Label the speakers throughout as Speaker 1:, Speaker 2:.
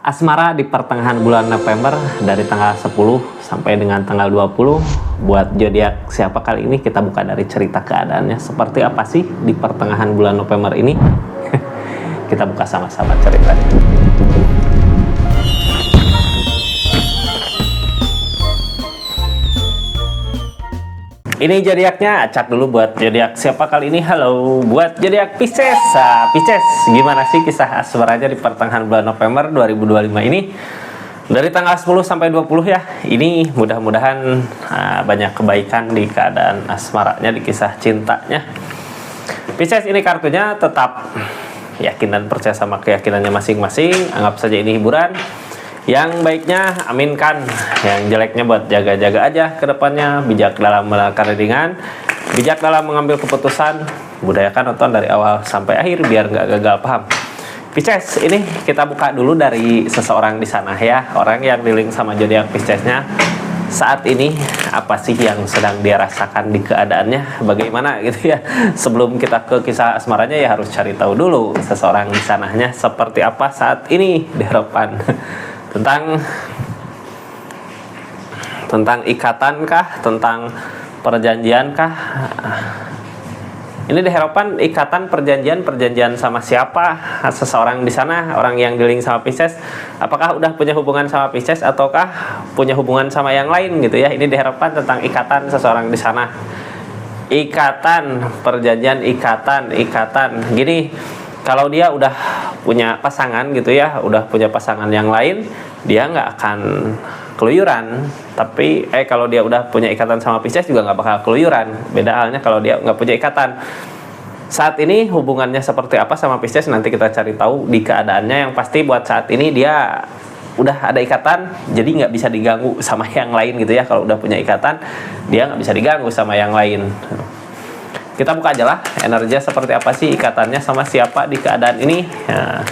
Speaker 1: Asmara di pertengahan bulan November dari tanggal 10 sampai dengan tanggal 20. Buat zodiak siapa kali ini kita buka dari cerita keadaannya seperti apa sih di pertengahan bulan November ini. Kita buka sama-sama ceritanya. Ini zodiaknya, acak dulu buat zodiak siapa kali ini. Halo, buat zodiak Pisces. Pisces, gimana sih kisah asmaranya di pertengahan bulan November 2025 ini? Dari tanggal 10 sampai 20 ya. Ini mudah-mudahan banyak kebaikan di keadaan asmaranya, di kisah cintanya. Pisces ini kartunya tetap yakin dan percaya sama keyakinannya masing-masing. Anggap saja ini hiburan. Yang baiknya aminkan, yang jeleknya buat jaga-jaga aja ke depannya. Bijak dalam melakukan readingan, bijak dalam mengambil keputusan. Budayakan nonton dari awal sampai akhir biar nggak gagal paham. Pisces, ini kita buka dulu dari seseorang di sana ya, orang yang di-link sama zodiak Piscesnya. Saat ini apa sih yang sedang dia rasakan di keadaannya, bagaimana gitu ya. Sebelum kita ke kisah asmaranya ya harus cari tahu dulu seseorang di sananya seperti apa saat ini di hadapan. Tentang ikatan kah, tentang perjanjian kah? Ini di harapan ikatan, perjanjian sama siapa? Seseorang di sana, orang yang di-link sama Pisces, apakah udah punya hubungan sama Pisces ataukah punya hubungan sama yang lain gitu ya. Ini di harapan tentang ikatan seseorang di sana. Ikatan, perjanjian, ikatan. Gini, kalau dia udah punya pasangan gitu ya, udah punya pasangan yang lain, dia nggak akan keluyuran. Tapi kalau dia udah punya ikatan sama Pisces juga nggak bakal keluyuran. Beda halnya kalau dia nggak punya ikatan. Saat ini hubungannya seperti apa sama Pisces, nanti kita cari tahu di keadaannya. Yang pasti buat saat ini dia udah ada ikatan, jadi nggak bisa diganggu sama yang lain gitu ya. Kalau udah punya ikatan, dia nggak bisa diganggu sama yang lain. Kita buka aja lah energinya seperti apa sih, ikatannya sama siapa di keadaan ini. Nah,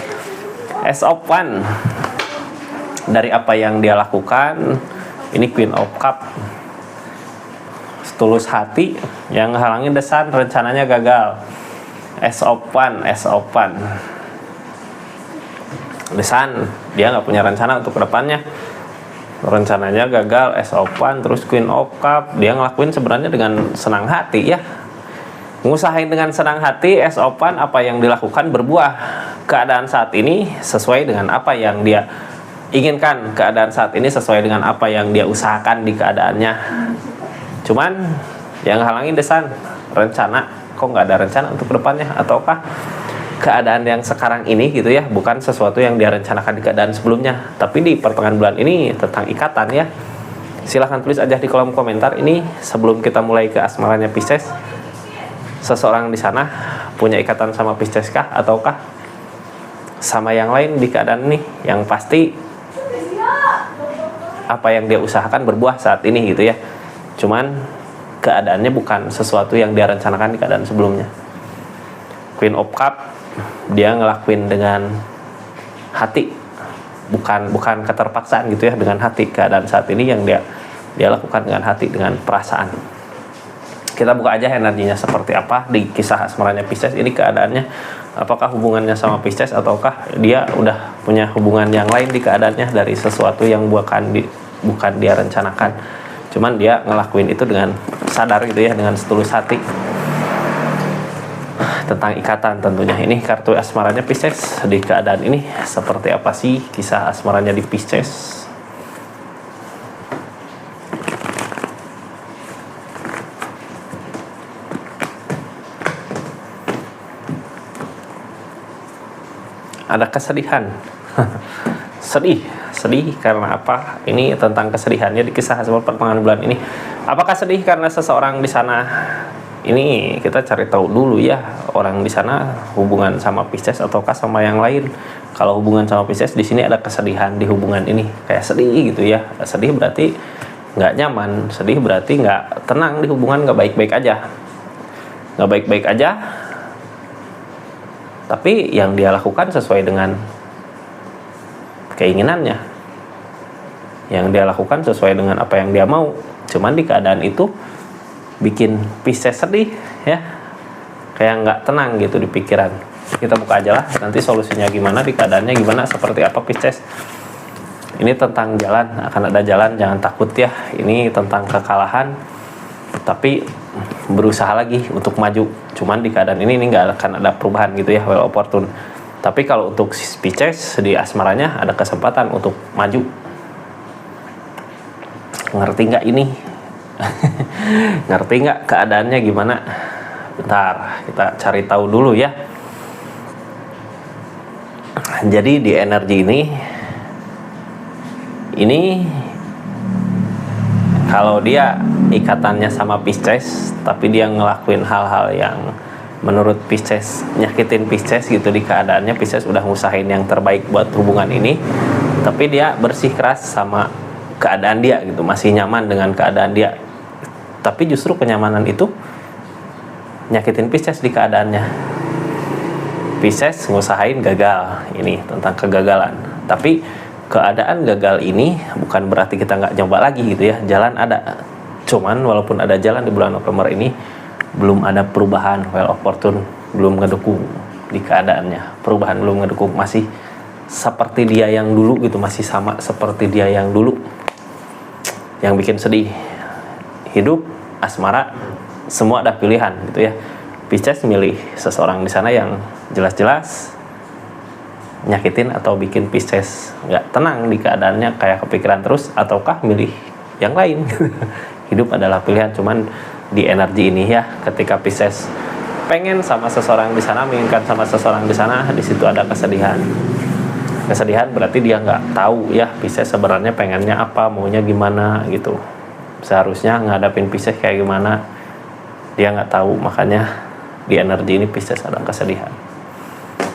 Speaker 1: Ace of Wands, dari apa yang dia lakukan. Ini Queen of Cup, tulus hati yang halangin desan, rencananya gagal. Ace of Wands, desan, dia nggak punya rencana untuk kedepannya, rencananya gagal. Ace of Wands, terus Queen of Cup, dia ngelakuin sebenarnya dengan senang hati ya, ngusahain dengan senang hati. Ace of Wands, apa yang dilakukan berbuah. Keadaan saat ini sesuai dengan apa yang dia inginkan, keadaan saat ini sesuai dengan apa yang dia usahakan di keadaannya. Cuman yang halangin desan, rencana, kok nggak ada rencana untuk kedepannya, ataukah keadaan yang sekarang ini gitu ya bukan sesuatu yang dia rencanakan di keadaan sebelumnya. Tapi di pertengahan bulan ini tentang ikatan ya, silahkan tulis aja di kolom komentar. Ini sebelum kita mulai ke asmaranya Pisces, seseorang di sana punya ikatan sama Pisces kah, ataukah sama yang lain di keadaan ini. Yang pasti apa yang dia usahakan berbuah saat ini gitu ya. Cuman keadaannya bukan sesuatu yang dia rencanakan di keadaan sebelumnya. Queen of Cup, dia ngelakuin dengan hati, bukan keterpaksaan gitu ya, dengan hati. Keadaan saat ini yang dia lakukan dengan hati, dengan perasaan. Kita buka aja energinya seperti apa di kisah asmaranya Pisces ini keadaannya. Apakah hubungannya sama Pisces ataukah dia udah punya hubungan yang lain di keadaannya dari sesuatu yang bukan dia rencanakan. Cuman dia ngelakuin itu dengan sadar gitu ya, dengan setulus hati. Tentang ikatan tentunya. Ini kartu asmaranya Pisces di keadaan ini seperti apa sih kisah asmaranya di Pisces. Ada kesedihan. sedih karena apa? Ini tentang kesedihannya di kisah asmara pertengahan bulan ini. Apakah sedih karena seseorang di sana? Ini kita cari tahu dulu ya, orang di sana hubungan sama Pisces ataukah sama yang lain. Kalau hubungan sama Pisces, di sini ada kesedihan di hubungan ini, kayak sedih gitu ya. Sedih berarti nggak nyaman, sedih berarti nggak tenang di hubungan, nggak baik-baik aja. Tapi yang dia lakukan sesuai dengan keinginannya, yang dia lakukan sesuai dengan apa yang dia mau. Cuman di keadaan itu bikin Pisces sedih ya, kayak nggak tenang gitu di pikiran. Kita buka aja lah nanti solusinya gimana, di keadaannya gimana, seperti apa Pisces. Ini tentang jalan, akan ada jalan, jangan takut ya. Ini tentang kekalahan, tapi berusaha lagi untuk maju. Cuman di keadaan ini nggak akan ada perubahan gitu ya, well opportune. Tapi kalau untuk Pisces di asmaranya ada kesempatan untuk maju. Ngerti nggak ini? Ngerti nggak keadaannya gimana? Bentar, kita cari tahu dulu ya. Jadi di energi ini kalau dia ikatannya sama Pisces, tapi dia ngelakuin hal-hal yang menurut Pisces nyakitin Pisces gitu, di keadaannya Pisces udah ngusahain yang terbaik buat hubungan ini, tapi dia bersih keras sama keadaan dia gitu, masih nyaman dengan keadaan dia, tapi justru kenyamanan itu nyakitin Pisces di keadaannya. Pisces ngusahain gagal, ini tentang kegagalan, tapi keadaan gagal ini bukan berarti kita nggak nyoba lagi gitu ya. Jalan ada, cuman walaupun ada jalan di bulan November ini belum ada perubahan, well opportune belum ngedukung di keadaannya, perubahan belum ngedukung, masih seperti dia yang dulu gitu, masih sama seperti dia yang dulu. Yang bikin sedih, hidup asmara semua ada pilihan gitu ya. Pisces milih seseorang di sana yang jelas-jelas nyakitin atau bikin Pisces nggak tenang di keadaannya, kayak kepikiran terus, ataukah milih yang lain. Hidup adalah pilihan. Cuman di energi ini ya, ketika Pisces pengen sama seseorang di sana, menginginkan sama seseorang di sana, di situ ada kesedihan. Kesedihan berarti dia nggak tahu ya Pisces sebenarnya pengennya apa, maunya gimana gitu. Seharusnya ngadapin Pisces kayak gimana, dia nggak tahu. Makanya di energi ini Pisces ada kesedihan.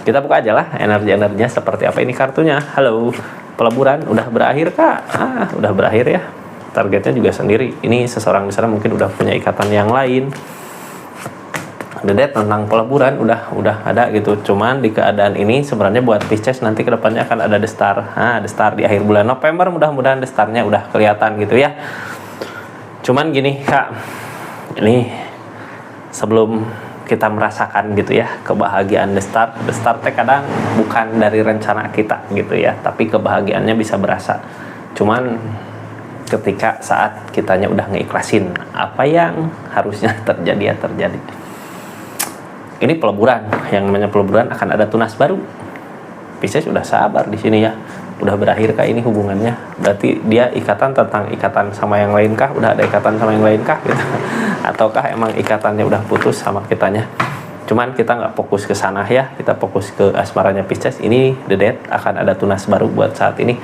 Speaker 1: Kita buka aja lah energi-energinya seperti apa. Ini kartunya. Halo, peleburan udah berakhir kak? Udah berakhir ya. Targetnya juga sendiri. Ini seseorang di sana mungkin udah punya ikatan yang lain. The Death tentang peleburan udah ada gitu. Cuman di keadaan ini sebenarnya buat Pisces nanti kedepannya akan ada The Star. The Star di akhir bulan November, mudah-mudahan The Star-nya udah kelihatan gitu ya. Cuman gini kak, ini sebelum kita merasakan gitu ya kebahagiaan The Star teh kadang bukan dari rencana kita gitu ya, tapi kebahagiaannya bisa berasa. Cuman ketika saat kitanya udah ngeikhlasin apa yang harusnya terjadi ya terjadi. Ini peleburan, yang namanya peleburan akan ada tunas baru. Pisces udah sabar di sini ya, udah berakhir kah ini hubungannya, berarti dia ikatan tentang ikatan sama yang lain kah, udah ada ikatan sama yang lain kah gitu. Ataukah emang ikatannya udah putus sama kitanya. Cuman kita nggak fokus ke sana ya, kita fokus ke asmaranya Pisces. Ini The Death akan ada tunas baru buat saat ini.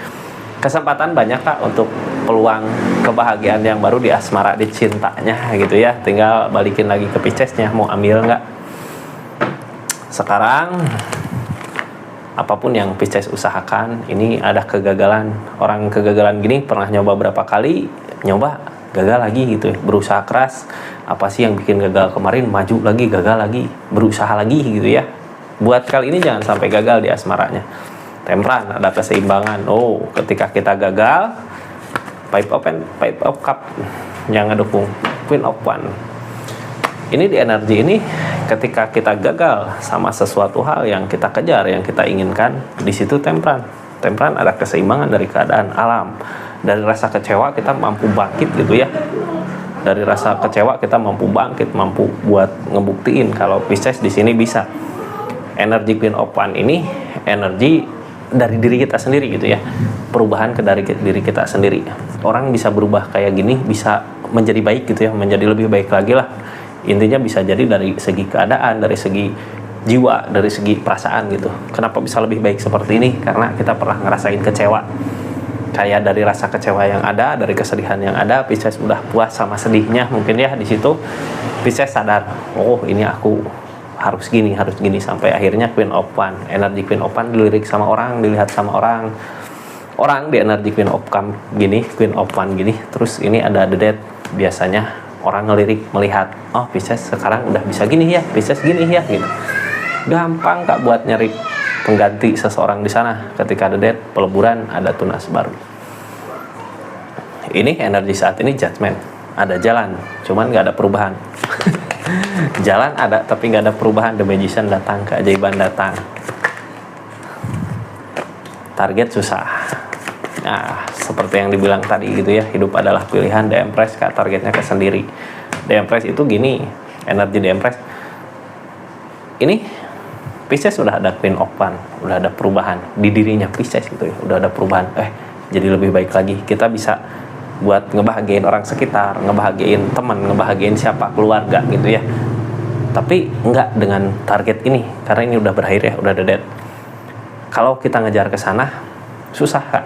Speaker 1: Kesempatan banyak kak untuk peluang kebahagiaan yang baru di asmara, di cintanya gitu ya. Tinggal balikin lagi ke Piscesnya, mau ambil nggak. Sekarang apapun yang Pisces usahakan, ini ada kegagalan. Orang kegagalan gini pernah nyoba berapa kali, nyoba gagal lagi gitu, berusaha keras. Apa sih yang bikin gagal kemarin, maju lagi, gagal lagi, berusaha lagi gitu ya. Buat kali ini jangan sampai gagal di asmaranya. Temperan, ada keseimbangan. Ketika kita gagal, Five of Cup yang ngedukung, Queen of One. Ini di energi ini, ketika kita gagal sama sesuatu hal yang kita kejar, yang kita inginkan, di situ temperan ada keseimbangan dari keadaan alam. Dari rasa kecewa kita mampu bangkit gitu ya. Dari rasa kecewa kita mampu bangkit, mampu buat ngebuktiin kalau Pisces di sini bisa. Energi Queen of One ini energi dari diri kita sendiri gitu ya. Perubahan dari diri kita sendiri. Orang bisa berubah kayak gini, bisa menjadi baik gitu ya, menjadi lebih baik lagi lah. Intinya bisa jadi dari segi keadaan, dari segi jiwa, dari segi perasaan gitu. Kenapa bisa lebih baik seperti ini? Karena kita pernah ngerasain kecewa. Kayak dari rasa kecewa yang ada, dari kesedihan yang ada, Pisces udah puas sama sedihnya mungkin ya. Di situ Pisces sadar, ini aku harus gini, sampai akhirnya Queen of One. Energi Queen of One dilirik sama orang, dilihat sama orang. Orang di energi Queen of One gini, terus ini ada The Death. Biasanya orang ngelirik, melihat, Pisces sekarang udah bisa gini ya, Pisces gini ya gitu. Gampang kak buat nyari pengganti seseorang di sana. Ketika The Death, peleburan, ada tunas baru. Ini energi saat ini Judgment, ada jalan, cuman nggak ada perubahan. Jalan ada tapi nggak ada perubahan. The Magician datang, keajaiban datang. Target susah, Nah, seperti yang dibilang tadi gitu ya, hidup adalah pilihan. The Empress, Kak, targetnya ke sendiri. The Empress itu gini, energi The Empress. Ini Pisces udah ada Queen of Wands, udah ada perubahan di dirinya Pisces gitu ya, udah ada perubahan. Jadi lebih baik lagi. Kita bisa buat ngebahagiain orang sekitar, ngebahagiain teman, ngebahagiain siapa, keluarga gitu ya. Tapi enggak dengan target ini, karena ini udah berakhir ya, udah dead. Kalau kita ngejar ke sana, susah, Kak.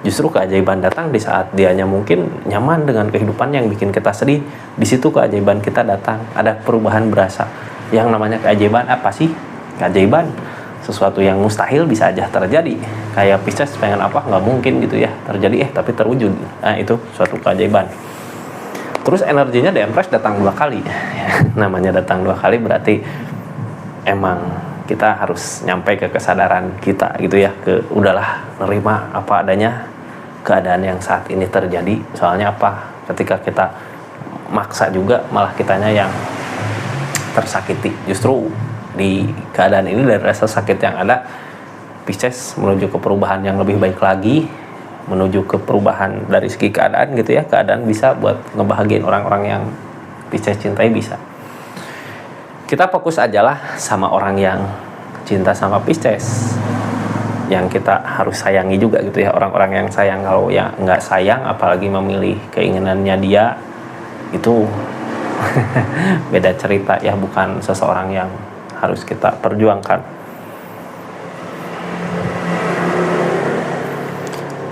Speaker 1: Justru keajaiban datang di saat dianya mungkin nyaman dengan kehidupan yang bikin kita sedih. Di situ keajaiban kita datang, ada perubahan berasa. Yang namanya keajaiban apa sih? Keajaiban, sesuatu yang mustahil bisa aja terjadi. Kayak Pisces pengen apa, nggak mungkin gitu ya terjadi, tapi terwujud. Nah, itu suatu keajaiban. Terus energinya The Empress datang 2 kali. Namanya datang 2 kali berarti emang kita harus nyampe ke kesadaran kita gitu ya, ke udahlah nerima apa adanya keadaan yang saat ini terjadi. Soalnya apa, ketika kita maksa juga malah kitanya yang tersakiti. Justru di keadaan ini dari rasa sakit yang ada, Pisces menuju ke perubahan yang lebih baik lagi, menuju ke perubahan dari segi keadaan gitu ya. Keadaan bisa buat ngebahagiain orang-orang yang Pisces cintai bisa. Kita fokus ajalah sama orang yang cinta sama Pisces, yang kita harus sayangi juga gitu ya, orang-orang yang sayang. Kalau yang nggak sayang apalagi memilih keinginannya dia, itu beda cerita ya, bukan seseorang yang harus kita perjuangkan.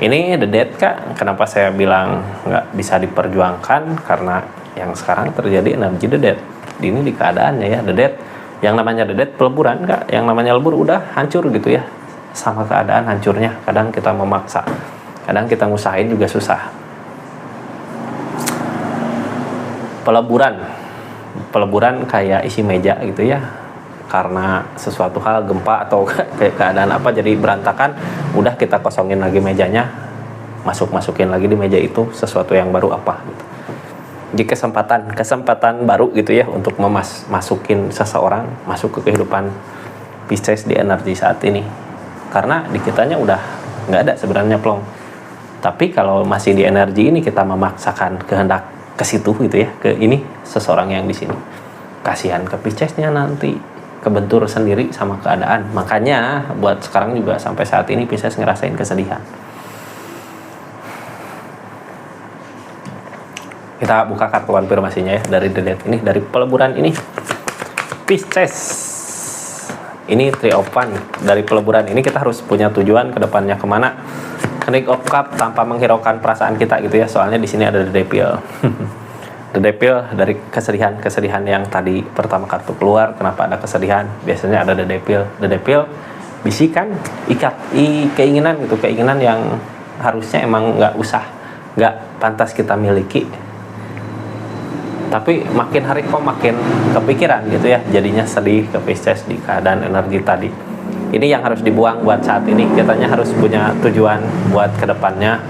Speaker 1: Ini the dead, Kak. Kenapa saya bilang nggak bisa diperjuangkan? Karena yang sekarang terjadi energi the dead. Ini di keadaannya ya, the dead. Yang namanya the dead peleburan, Kak. Yang namanya lebur udah hancur gitu ya, sama keadaan hancurnya. Kadang kita memaksa, kadang kita ngusahain juga susah. Peleburan kayak isi meja gitu ya, karena sesuatu hal, gempa atau kayak keadaan apa jadi berantakan, udah kita kosongin lagi mejanya, masukin lagi di meja itu sesuatu yang baru apa gitu. Di kesempatan baru gitu ya, untuk masukin seseorang masuk ke kehidupan Pisces di energi saat ini. Karena di kitanya udah nggak ada sebenarnya plong. Tapi kalau masih di energi ini kita memaksakan kehendak ke situ gitu ya, ke ini seseorang yang di sini, kasihan ke Piscesnya, nanti kebentur sendiri sama keadaan. Makanya buat sekarang juga sampai saat ini Pisces ngerasain kesedihan. Kita buka kartu konfirmasinya ya, dari the dead ini, dari peleburan ini. Pisces ini Three of Wands. Dari peleburan ini kita harus punya tujuan ke depannya kemana. King of Cup tanpa menghiraukan perasaan kita gitu ya. Soalnya di sini ada the Devil. The Devil dari kesedihan yang tadi pertama kartu keluar. Kenapa ada kesedihan? Biasanya ada the Devil. The Devil bisikan, keinginan gitu, keinginan yang harusnya emang nggak pantas kita miliki. Tapi makin hari kok makin kepikiran gitu ya, jadinya sedih ke Pisces di keadaan energi tadi. Ini yang harus dibuang buat saat ini. Kitanya harus punya tujuan buat kedepannya.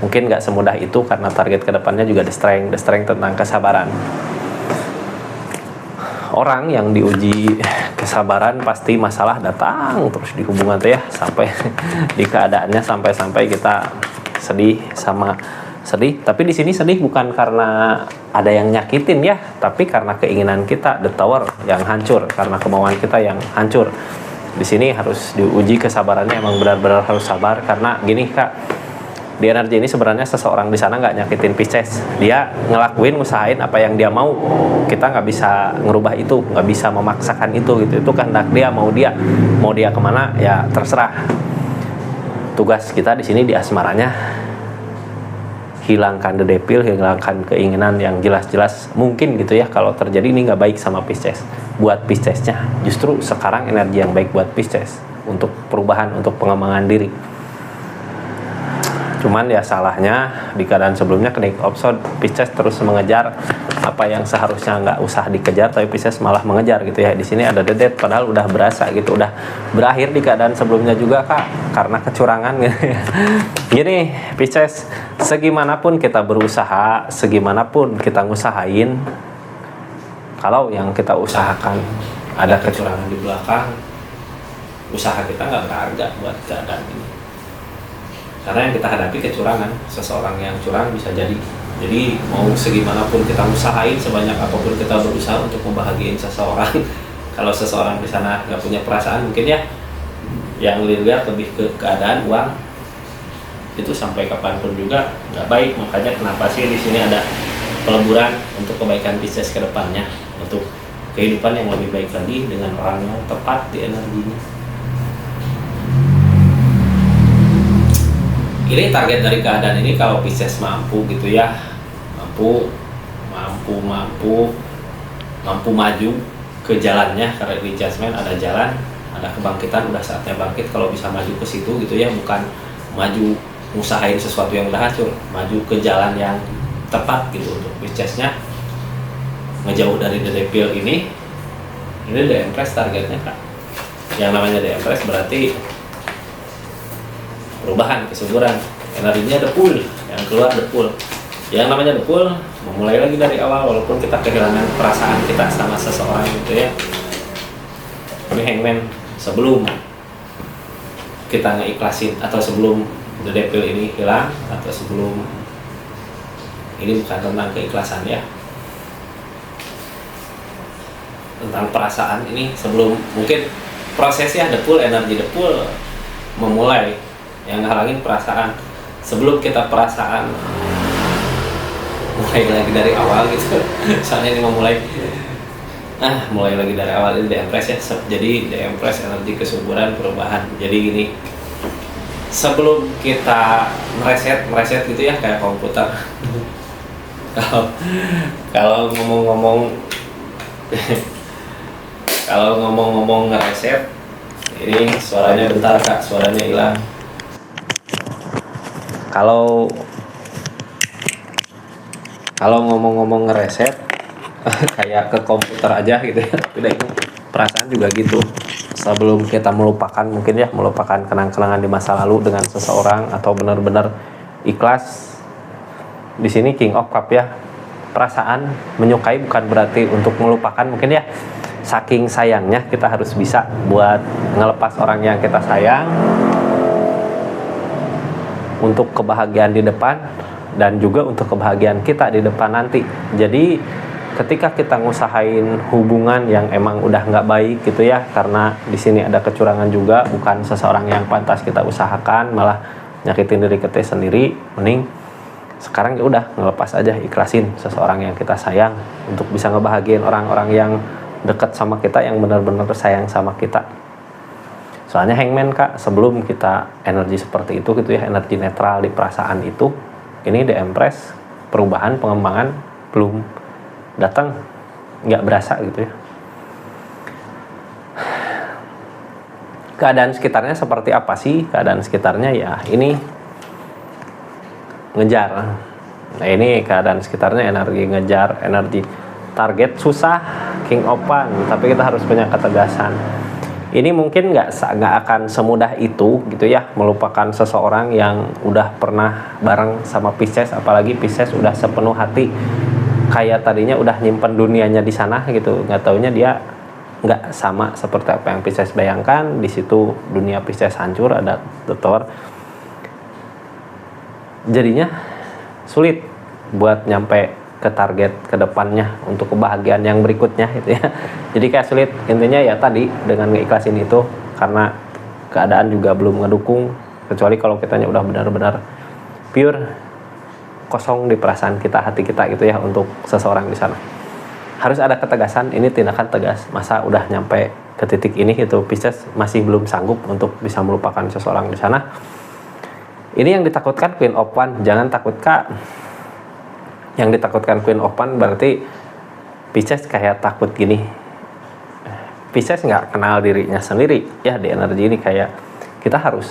Speaker 1: Mungkin nggak semudah itu karena target kedepannya juga the strength tentang kesabaran. Orang yang diuji kesabaran pasti masalah datang terus di hubungan tuh ya, sampai di keadaannya sampai kita sedih. Tapi di sini sedih bukan karena ada yang nyakitin ya, tapi karena keinginan kita, the tower yang hancur, karena kemauan kita yang hancur. Di sini harus diuji kesabarannya, emang benar-benar harus sabar. Karena gini, Kak, di energi ini sebenarnya seseorang di sana nggak nyakitin Pisces. Dia ngelakuin, ngusahain apa yang dia mau. Kita nggak bisa ngerubah itu, nggak bisa memaksakan itu gitu. Itu kehendak dia, mau dia kemana ya terserah. Tugas kita di sini di asmaranya hilangkan the devil, hilangkan keinginan yang jelas-jelas mungkin gitu ya. Kalau terjadi ini nggak baik sama Pisces, buat Piscesnya. Justru sekarang energi yang baik buat Pisces untuk perubahan, untuk pengembangan diri. Cuman ya salahnya di keadaan sebelumnya King of Swords, Pisces terus mengejar apa yang seharusnya nggak usah dikejar, tapi Pisces malah mengejar gitu ya. Di sini ada the death, padahal udah berasa gitu, udah berakhir di keadaan sebelumnya juga, Kak, karena kecurangan gitu ya. Gini Pisces, segimanapun kita berusaha, segimanapun kita ngusahain, kalau yang kita usahakan ada kecurangan di belakang, usaha kita nggak berharga buat keadaan ini. karena yang kita hadapi kecurangan. Seseorang yang curang bisa jadi mau segimanapun kita usahain, sebanyak apapun kita berusaha untuk membahagiain seseorang, kalau seseorang di sana nggak punya perasaan, mungkin ya yang dilihat lebih ke keadaan, uang, itu sampai kapanpun juga nggak baik. Makanya kenapa sih di sini ada peleburan untuk kebaikan Pisces ke depannya, untuk kehidupan yang lebih baik lagi dengan orang yang tepat di energinya. Ini target dari keadaan ini, kalau Pisces mampu gitu ya, mampu maju ke jalannya, karena di Judgment ada jalan, ada kebangkitan, udah saatnya bangkit. Kalau bisa maju ke situ gitu ya, bukan maju ngusahain sesuatu yang udah hancur, maju ke jalan yang tepat gitu. Untuk Piscesnya ngejauh dari The Devil ini The Empress targetnya Kak. Yang namanya The Empress berarti perubahan, kesuburan, energinya The Fool, yang keluar The Fool. Yang namanya The Fool memulai lagi dari awal, walaupun kita kehilangan perasaan kita sama seseorang gitu ya. Ini Hangman, sebelum kita ngeikhlasin, atau sebelum The Devil ini hilang, atau sebelum ini, bukan tentang keikhlasan ya, tentang perasaan ini. Sebelum mungkin prosesnya The Fool, energi The Fool memulai, yang ngehalangin perasaan. Sebelum kita perasaan mulai lagi dari awal gitu. Soalnya ini mulai lagi dari awal. Ini The Empress ya. Jadi The Empress energi kesuburan, perubahan. Jadi gini, sebelum kita mereset gitu ya, kayak komputer. Kalau ngomong ngereset, ini suaranya bentar Kak, suaranya hilang. Kalau ngomong ngereset kayak ke komputer aja gitu ya. Tidak, itu perasaan juga gitu. Sebelum kita melupakan kenang-kenangan di masa lalu dengan seseorang, atau benar-benar ikhlas. Di sini King of Cup ya. Perasaan menyukai bukan berarti untuk melupakan, mungkin ya. Saking sayangnya kita harus bisa buat ngelepas orang yang kita sayang untuk kebahagiaan di depan, dan juga untuk kebahagiaan kita di depan nanti. Jadi ketika kita ngusahain hubungan yang emang udah nggak baik gitu ya, karena di sini ada kecurangan juga, bukan seseorang yang pantas kita usahakan, malah nyakitin diri kita sendiri, mending sekarang ya udah ngelepas aja, ikhlasin seseorang yang kita sayang untuk bisa ngebahagiain orang-orang yang dekat sama kita, yang benar-benar sayang sama kita. Soalnya Hangman Kak, sebelum kita energi seperti itu gitu ya, energi netral di perasaan itu, ini The Empress, perubahan, pengembangan belum datang, nggak berasa gitu ya. Keadaan sekitarnya seperti apa sih? Keadaan sekitarnya ya ini ngejar. Nah ini keadaan sekitarnya energi ngejar, energi target susah, King of Wands, tapi kita harus punya ketegasan. Ini mungkin nggak akan semudah itu gitu ya, melupakan seseorang yang udah pernah bareng sama Pisces, apalagi Pisces udah sepenuh hati, kayak tadinya udah nyimpen dunianya di sana gitu, nggak taunya dia nggak sama seperti apa yang Pisces bayangkan. Di situ dunia Pisces hancur, ada The Tower, jadinya sulit buat nyampe ke target ke depannya untuk kebahagiaan yang berikutnya gitu ya. Jadi kayak sulit, intinya ya tadi dengan ngeikhlasin itu, karena keadaan juga belum ngedukung, kecuali kalau kitanya udah benar-benar pure, kosong di perasaan kita, hati kita gitu ya, untuk seseorang di sana. Harus ada ketegasan, ini tindakan tegas. Masa udah nyampe ke titik ini gitu, Pisces masih belum sanggup untuk bisa melupakan seseorang di sana. Ini yang ditakutkan Queen of Wands. Jangan takut Kak. Yang ditakutkan Queen of Wands berarti Pisces kayak takut gini. Pisces nggak kenal dirinya sendiri ya di energi ini, kayak kita harus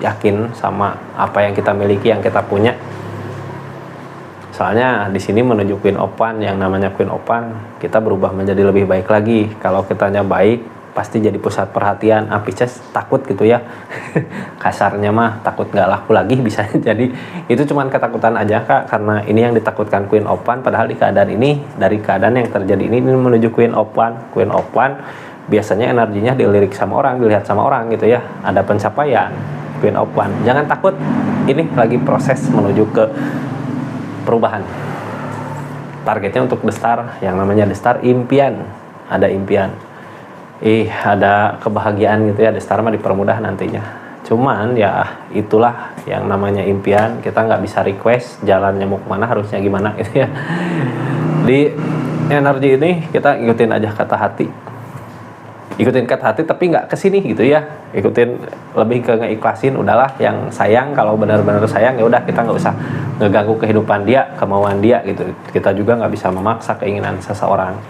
Speaker 1: yakin sama apa yang kita miliki, yang kita punya. Soalnya di sini menuju Queen of Wands, yang namanya Queen of Wands, kita berubah menjadi lebih baik lagi. Kalau kitanya baik, pasti jadi pusat perhatian. Pisces takut gitu ya. Kasarnya mah takut nggak laku lagi, bisa jadi itu cuman ketakutan aja Kak, karena ini yang ditakutkan Queen of Wands. Padahal di keadaan ini, dari keadaan yang terjadi ini menuju Queen of Wands. Queen of Wands biasanya energinya dilirik sama orang, dilihat sama orang gitu ya, ada pencapaian, Queen of One. Jangan takut, ini lagi proses menuju ke perubahan. Targetnya untuk The Star, yang namanya The Star impian, ada impian, ada kebahagiaan gitu ya. The Star mah dipermudah nantinya. Cuman ya itulah yang namanya impian, kita nggak bisa request jalannya mau kemana, harusnya gimana gitu ya. Di energi ini kita ikutin aja kata hati, ikutin kata hati tapi nggak kesini gitu ya, ikutin lebih ke ngeikhlasin, udahlah yang sayang, kalau benar-benar sayang ya udah, kita nggak usah ngeganggu kehidupan dia, kemauan dia gitu. Kita juga nggak bisa memaksa keinginan seseorang.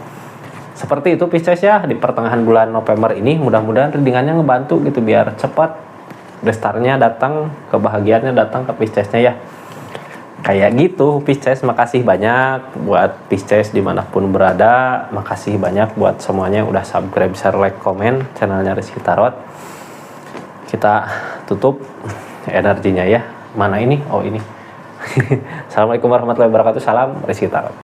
Speaker 1: Seperti itu Pisces ya, di pertengahan bulan November ini mudah-mudahan readingannya ngebantu gitu biar cepat The Star-nya datang, kebahagiaannya datang ke Piscesnya ya. Kayak gitu Pisces. Makasih banyak buat Pisces dimanapun berada. Makasih banyak buat semuanya yang udah subscribe, share, like, komen channelnya Rizky Tarot. Kita tutup energinya ya. Mana ini? Oh ini. Assalamualaikum warahmatullahi wabarakatuh. Salam Rizky Tarot.